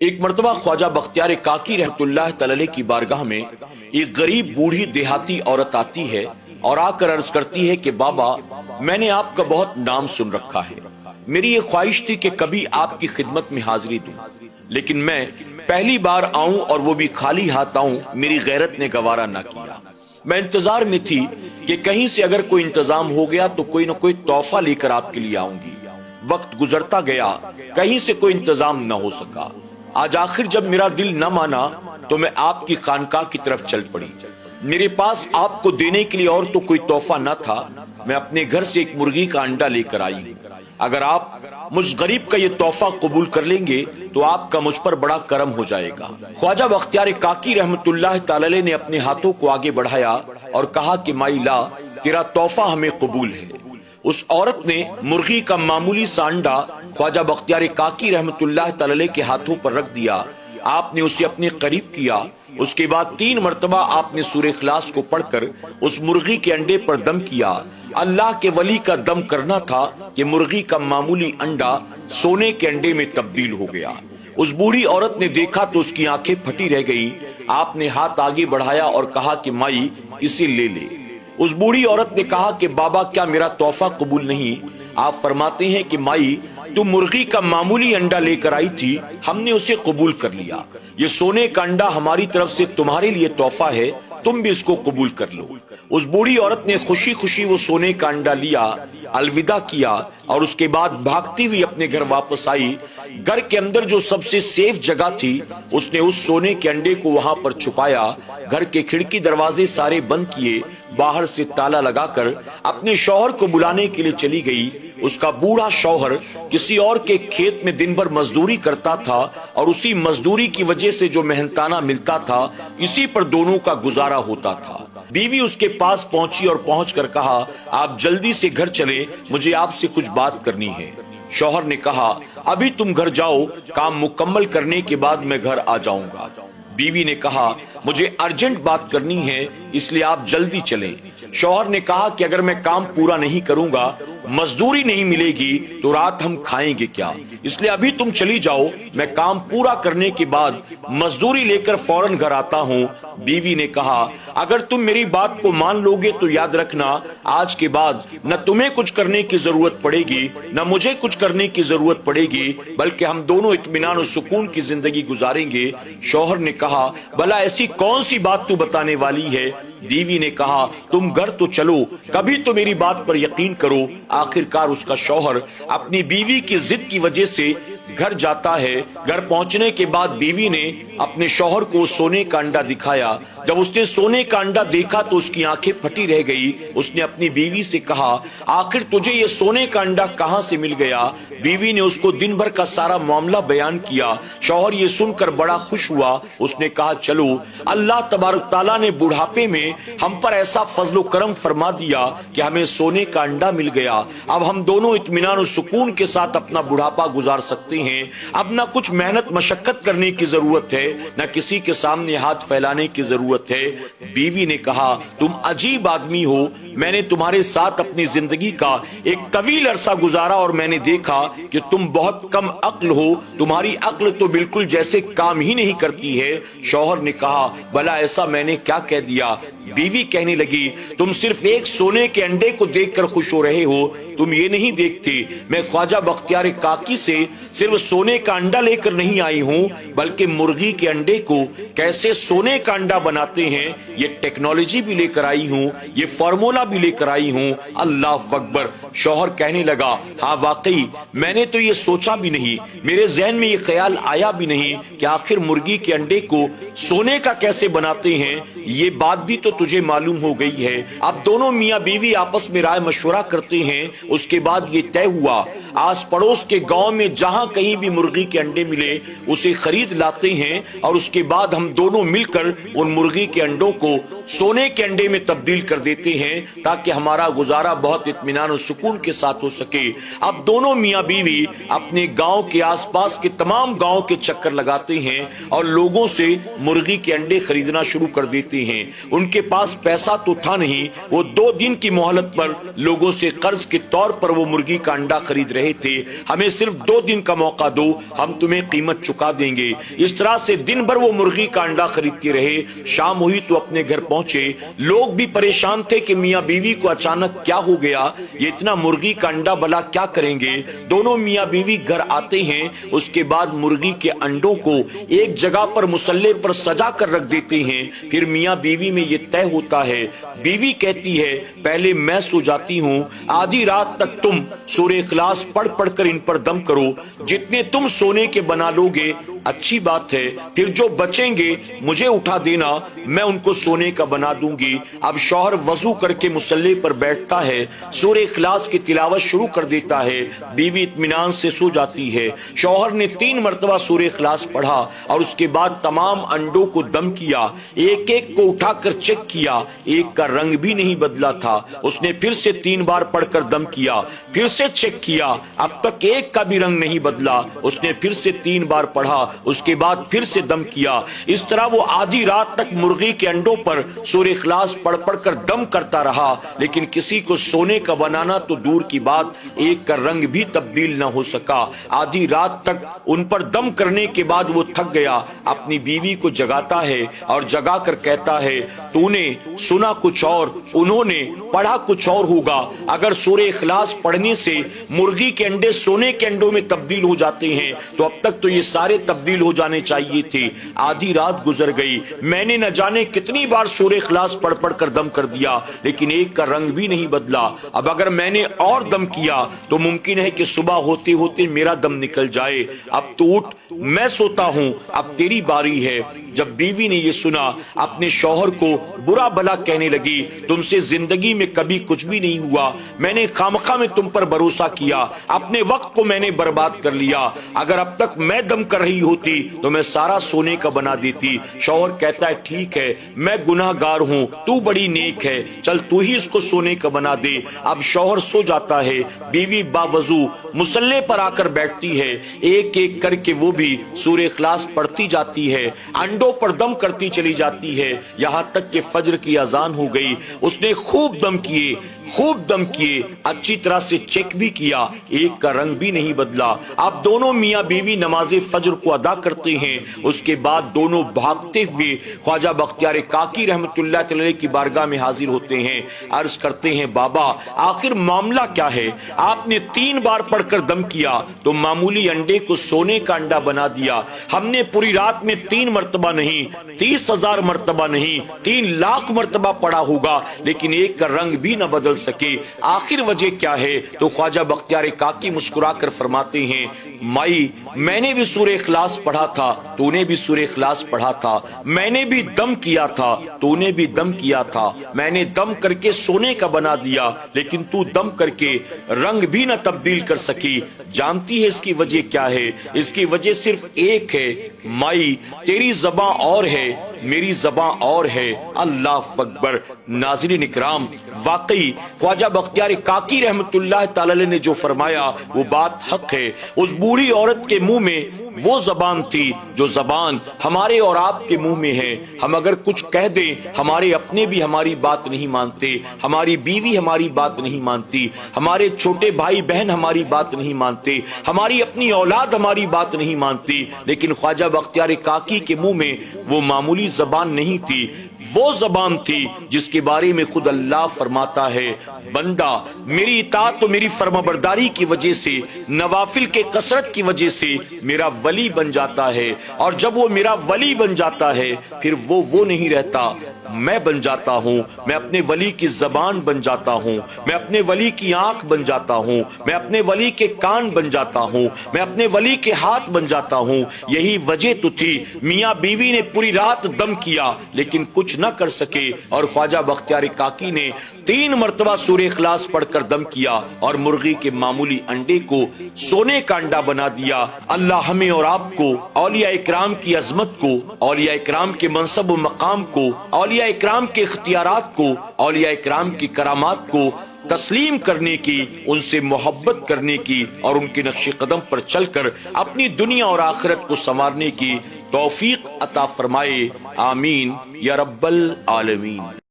ایک مرتبہ خواجہ بختیار کاکی رحمت اللہ تعالی کی بارگاہ میں ایک غریب بوڑھی دیہاتی عورت آتی ہے اور آ کر عرض کرتی ہے کہ بابا، میں نے آپ کا بہت نام سن رکھا ہے، میری یہ خواہش تھی کہ کبھی آپ کی خدمت میں حاضری دوں، لیکن میں پہلی بار آؤں اور وہ بھی خالی ہاتھ آؤں، میری غیرت نے گوارا نہ کیا۔ میں انتظار میں تھی کہ کہیں سے اگر کوئی انتظام ہو گیا تو کوئی نہ کوئی تحفہ لے کر آپ کے لیے آؤں گی۔ وقت گزرتا گیا، کہیں سے کوئی انتظام نہ ہو سکا۔ آج آخر جب میرا دل نہ مانا تو میں آپ کی خانقاہ کی طرف چل پڑی۔ میرے پاس آپ کو دینے کے لیے اور تو کوئی تحفہ نہ تھا، میں اپنے گھر سے ایک مرغی کا انڈا لے کر آئی ہوں۔ اگر آپ مجھ غریب کا یہ تحفہ قبول کر لیں گے تو آپ کا مجھ پر بڑا کرم ہو جائے گا۔ خواجہ بختیار کاکی رحمت اللہ تعالی نے اپنے ہاتھوں کو آگے بڑھایا اور کہا کہ مائی لا، تیرا تحفہ ہمیں قبول ہے۔ اس عورت نے مرغی کا معمولی سا انڈا خواجہ بختیار کاکی رحمت اللہ تعالی کے ہاتھوں پر رکھ دیا۔ آپ نے اسے اپنے قریب کیا، اس کے بعد 3 مرتبہ آپ نے سورہ اخلاص کو پڑھ کر اس مرغی کے انڈے پر دم کیا۔ اللہ کے ولی کا دم کرنا تھا کہ مرغی کا معمولی انڈا سونے کے انڈے میں تبدیل ہو گیا۔ اس بوڑھی عورت نے دیکھا تو اس کی آنکھیں پھٹی رہ گئیں۔ آپ نے ہاتھ آگے بڑھایا اور کہا کہ مائی، اسے لے لے۔ اس بوڑھی عورت نے کہا کہ بابا، کیا میرا تحفہ قبول نہیں؟ آپ فرماتے ہیں کہ مائی، تم مرغی کا معمولی انڈا لے کر آئی تھی، ہم نے اسے قبول کر لیا۔ یہ سونے کا انڈا ہماری طرف سے تمہارے لیے تحفہ ہے، تم بھی اس کو قبول کر لو۔ اس بوڑھی عورت نے خوشی خوشی وہ سونے کا انڈا لیا، الوداع کیا اور اس کے بعد بھاگتی ہوئی اپنے گھر واپس آئی۔ گھر کے اندر جو سب سے سیف جگہ تھی، اس نے اس سونے کے انڈے کو وہاں پر چھپایا۔ گھر کے کھڑکی دروازے سارے بند کیے، باہر سے تالا لگا کر اپنے شوہر کو بلانے کے لیے چلی گئی۔ اس کا بوڑھا شوہر کسی اور کے کھیت میں دن بھر مزدوری کرتا تھا اور اسی مزدوری کی وجہ سے جو محنتانہ ملتا تھا، اسی پر دونوں کا گزارا ہوتا تھا۔ بیوی اس کے پاس پہنچی اور پہنچ کر کہا، آپ جلدی سے گھر چلیں، مجھے آپ سے کچھ بات کرنی ہے۔ شوہر نے کہا، ابھی تم گھر جاؤ، کام مکمل کرنے کے بعد میں گھر آ جاؤں گا۔ بیوی نے کہا، مجھے ارجنٹ بات کرنی ہے، اس لیے آپ جلدی چلیں۔ شوہر نے کہا کہ اگر میں کام پورا نہیں کروں گا، مزدوری نہیں ملے گی تو رات ہم کھائیں گے کیا؟ اس لیے ابھی تم چلی جاؤ، میں کام پورا کرنے کے بعد مزدوری لے کر فوراً گھر آتا ہوں۔ بیوی نے کہا، اگر تم میری بات کو مان لو گے تو یاد رکھنا، آج کے بعد نہ تمہیں کچھ کرنے کی ضرورت پڑے گی، نہ مجھے کچھ کرنے کی ضرورت پڑے گی، بلکہ ہم دونوں اطمینان و سکون کی زندگی گزاریں گے۔ شوہر نے کہا، بھلا ایسی کون سی بات تو بتانے والی ہے؟ بیوی نے کہا، تم گھر تو چلو، کبھی تو میری بات پر یقین کرو۔ آخر کار اس کا شوہر اپنی بیوی کی ضد کی وجہ سے گھر جاتا ہے۔ گھر پہنچنے کے بعد بیوی نے اپنے شوہر کو سونے کا انڈا دکھایا۔ جب اس نے سونے کا انڈا دیکھا تو اس کی آنکھیں پھٹی رہ گئی۔ اس نے اپنی بیوی سے کہا، آخر تجھے یہ سونے کا انڈا کہاں سے مل گیا؟ بیوی نے اس کو دن بھر کا سارا معاملہ بیان کیا۔ شوہر یہ سن کر بڑا خوش ہوا۔ اس نے کہا، چلو، اللہ تبارک تعالیٰ نے بڑھاپے میں ہم پر ایسا فضل و کرم فرما دیا کہ ہمیں سونے کا انڈا مل گیا۔ اب ہم دونوں اطمینان و سکون کے ساتھ اپنا بڑھاپا گزار سکتے ہیں۔ اب نہ کچھ محنت مشقت کرنے کی ضرورت ہے، نہ کسی کے سامنے ہاتھ پھیلانے کی ضرورت ہے۔ بیوی نے کہا، تم عجیب آدمی ہو، میں نے تمہارے ساتھ اپنی زندگی کا ایک طویل عرصہ گزارا اور میں نے دیکھا کہ تم بہت کم عقل ہو، تمہاری عقل تو بالکل جیسے کام ہی نہیں کرتی ہے۔ شوہر نے کہا، بھلا ایسا میں نے کیا کہہ دیا؟ بیوی کہنے لگی، تم صرف ایک سونے کے انڈے کو دیکھ کر خوش ہو رہے ہو، تم یہ نہیں دیکھتے میں خواجہ بختیار کاکی سے صرف سونے کا انڈا لے کر نہیں آئی ہوں، بلکہ مرغی کے انڈے کو کیسے سونے کا انڈا بناتے ہیں یہ ٹیکنالوجی بھی لے کر آئی ہوں، یہ فارمولا بھی لے کر آئی ہوں۔ اللہ اکبر۔ شوہر کہنے لگا، ہاں واقعی میں نے تو یہ سوچا بھی نہیں، میرے ذہن میں یہ خیال آیا بھی نہیں کہ آخر مرغی کے انڈے کو سونے کا کیسے بناتے ہیں۔ یہ بات بھی تو تجھے معلوم ہو گئی ہے۔ اب دونوں میاں بیوی آپس میں رائے مشورہ کرتے ہیں۔ اس کے بعد یہ طے ہوا، آس پڑوس کے گاؤں میں جہاں کہیں بھی مرغی کے انڈے ملے اسے خرید لاتے ہیں اور اس کے بعد ہم دونوں مل کر ان مرغی کے انڈوں کو سونے کے انڈے میں تبدیل کر دیتے ہیں تاکہ ہمارا گزارا بہت اطمینان و سکون کے ساتھ ہو سکے۔ اب دونوں میاں بیوی اپنے گاؤں کے آس پاس کے تمام گاؤں کے چکر لگاتے ہیں اور لوگوں سے مرغی کے انڈے خریدنا شروع کر دیتے ہیں۔ ان کے پاس پیسہ تو تھا نہیں، وہ 2 دن کی مہلت پر لوگوں سے قرض کے طور پر وہ مرغی کا انڈا خرید رہے تھے، ہمیں صرف 2 دن کا موقع دو، ہم تمہیں قیمت چکا دیں گے۔ اس طرح سے دن بھر وہ مرغی کا انڈا خریدتے رہے۔ شام ہوئی تو اپنے گھر پہنچے۔ لوگ بھی پریشان تھے کہ میاں بیوی کو اچانک کیا ہو گیا، یہ اتنا مرغی کا انڈا بھلا کیا کریں گے۔ دونوں میاں بیوی گھر آتے ہیں، اس کے بعد مرغی کے انڈوں کو ایک جگہ پر مصلے پر سجا کر رکھ دیتے ہیں۔ پھر میاں بیوی میں یہ طے ہوتا ہے، بیوی کہتی ہے پہلے میں سو جاتی ہوں، آدھی رات تک تم سورہ اخلاص پڑھ پڑھ کر ان پر دم کرو، جتنے تم سونے کے بنا لو گے اچھی بات ہے، پھر جو بچیں گے مجھے اٹھا دینا، میں ان کو سونے کا بنا دوں گی۔ اب شوہر وضو کر کے مصلے پر بیٹھتا ہے، سورہ اخلاص کی تلاوت شروع کر دیتا ہے، بیوی اطمینان سے سو جاتی ہے۔ شوہر نے 3 مرتبہ سورہ اخلاص پڑھا اور اس کے بعد تمام انڈوں کو دم کیا، ایک ایک کو اٹھا کر چیک کیا، ایک کا رنگ بھی نہیں بدلا تھا۔ اس نے پھر سے 3 بار پڑھ کر دم کیا، پھر سے چیک کیا، اب تک ایک کا بھی رنگ نہیں بدلا۔ اس نے پھر سے 3 بار پڑھا، اس کے بعد پھر سے دم کیا۔ اس طرح وہ آدھی رات تک مرغی کے انڈوں پر سورہ اخلاص پڑھ پڑھ کر دم کرتا رہا، لیکن کسی کو سونے کا بنانا تو دور کی بات، ایک کا رنگ بھی تبدیل نہ ہو سکا۔ آدھی رات تک ان پر دم کرنے کے بعد وہ تھک گیا، اپنی بیوی کو جگاتا ہے اور جگا کر کہتا ہے تو نے سنا کچھ اور، انہوں نے پڑھا کچھ اور ہوگا۔ اگر سورہ اخلاص پڑھنے سے مرغی کے انڈے سونے کے انڈوں میں تبدیل ہو جاتے ہیں تو اب تک تو یہ سارے تبدیل ہو جانے چاہیے تھے۔ آدھی رات گزر گئی، میں نے نہ جانے کتنی بار سورہ اخلاص پڑھ پڑھ کر دم کر دیا، لیکن ایک کا رنگ بھی نہیں بدلا۔ اب اگر میں نے اور دم کیا تو ممکن ہے کہ صبح ہوتے ہوتے میرا دم نکل جائے۔ اب تو اٹھ، میں سوتا ہوں، اب تیری باری ہے۔ جب بیوی نے یہ سنا اپنے شوہر کو برا بھلا کہنے لگی، تم سے زندگی میں کبھی کچھ بھی نہیں ہوا، میں نے خامخواہ میں تم پر بھروسہ کیا، اپنے وقت کو میں نے برباد کر لیا، اگر اب تک میں دم کر رہی ہوتی تو میں سارا سونے کا بنا دیتی۔ شوہر کہتا ہے ٹھیک ہے، میں گناہ گار ہوں، تو بڑی نیک ہے، چل تو ہی اس کو سونے کا بنا دے۔ اب شوہر سو جاتا ہے، بیوی باوضو مصلے پر آ کر بیٹھتی ہے، ایک ایک کر کے وہ بھی سورہ اخلاص پڑھتی جاتی ہے، انڈوں پر دم کرتی چلی جاتی ہے، یہاں تک کہ فجر کی اذان ہو گئی۔ اس نے خوب دم کیے، اچھی طرح سے چیک بھی کیا، ایک کا رنگ بھی نہیں بدلا۔ اب دونوں میاں بیوی نماز فجر کو ادا کرتے ہیں، اس کے بعد دونوں بھاگتے ہوئے خواجہ بختیار کاکی رحمت اللہ علیہ کی بارگاہ میں حاضر ہوتے ہیں، عرض کرتے ہیں بابا آخر معاملہ کیا ہے؟ آپ نے 3 بار پڑھ کر دم کیا تو معمولی انڈے کو سونے کا انڈا بنا دیا، ہم نے پوری رات میں 3 مرتبہ نہیں 30,000 مرتبہ نہیں 3 لاکھ مرتبہ پڑھا ہوگا، لیکن ایک کا رنگ بھی نہ بدل سکے، آخر وجہ کیا ہے؟ تو خواجہ بختیار کاکی مسکرا کر فرماتے ہیں مائی میں نے بھی سورہ اخلاص پڑھا تھا، تو نے بھی سورہ اخلاص پڑھا تھا، میں نے بھی دم کیا تھا، تو نے بھی دم کیا تھا، میں نے دم کر کے سونے کا بنا دیا، لیکن تو دم کر کے رنگ بھی نہ تبدیل کر سکی۔ جانتی ہے اس کی وجہ کیا ہے؟ اس کی وجہ صرف ایک ہے، مائی تیری زباں اور ہے، میری زباں اور ہے۔ اللہ اکبر۔ ناظرین اکرام، واقعی خواجہ بختیار کاکی رحمت اللہ تعالی نے جو فرمایا وہ بات حق ہے۔ اس بوڑھی عورت کے منہ میں وہ زبان تھی جو زبان ہمارے اور آپ کے منہ میں ہے۔ ہم اگر کچھ کہہ دیں، ہمارے اپنے بھی ہماری بات نہیں مانتے، ہماری بیوی ہماری بات نہیں مانتی، ہمارے چھوٹے بھائی بہن ہماری بات نہیں مانتے، ہماری اپنی اولاد ہماری بات نہیں مانتی، لیکن خواجہ بختیار کاکی کے منہ میں وہ معمولی زبان نہیں تھی، وہ زبان تھی جس کے بارے میں خود اللہ فرماتا ہے بندہ میری اطاعت و میری فرمانبرداری کی وجہ سے، نوافل کے کثرت کی وجہ سے میرا ولی بن جاتا ہے، اور جب وہ میرا ولی بن جاتا ہے پھر وہ نہیں رہتا، میں بن جاتا ہوں، میں اپنے ولی کی زبان بن جاتا ہوں، میں اپنے ولی کی آنکھ بن جاتا ہوں، میں اپنے ولی کے کان بن جاتا ہوں، میں اپنے ولی کے ہاتھ بن جاتا ہوں۔ یہی وجہ تو تھی میاں بیوی نے پوری رات دم کیا لیکن کچھ نہ کر سکے، اور خواجہ بختیار کاکی نے 3 مرتبہ سورہ اخلاص پڑھ کر دم کیا اور مرغی کے معمولی انڈے کو سونے کا انڈا بنا دیا۔ اللہ ہمیں اور آپ کو اولیاء اکرام کی عظمت کو، اولیاء اکرام کے منصب و مقام کو، اولیاء اکرام کے اختیارات کو، اولیاء اکرام کی کرامات کو تسلیم کرنے کی، ان سے محبت کرنے کی، اور ان کے نقش قدم پر چل کر اپنی دنیا اور آخرت کو سنوارنے کی توفیق عطا فرمائے، آمین یا رب العالمین۔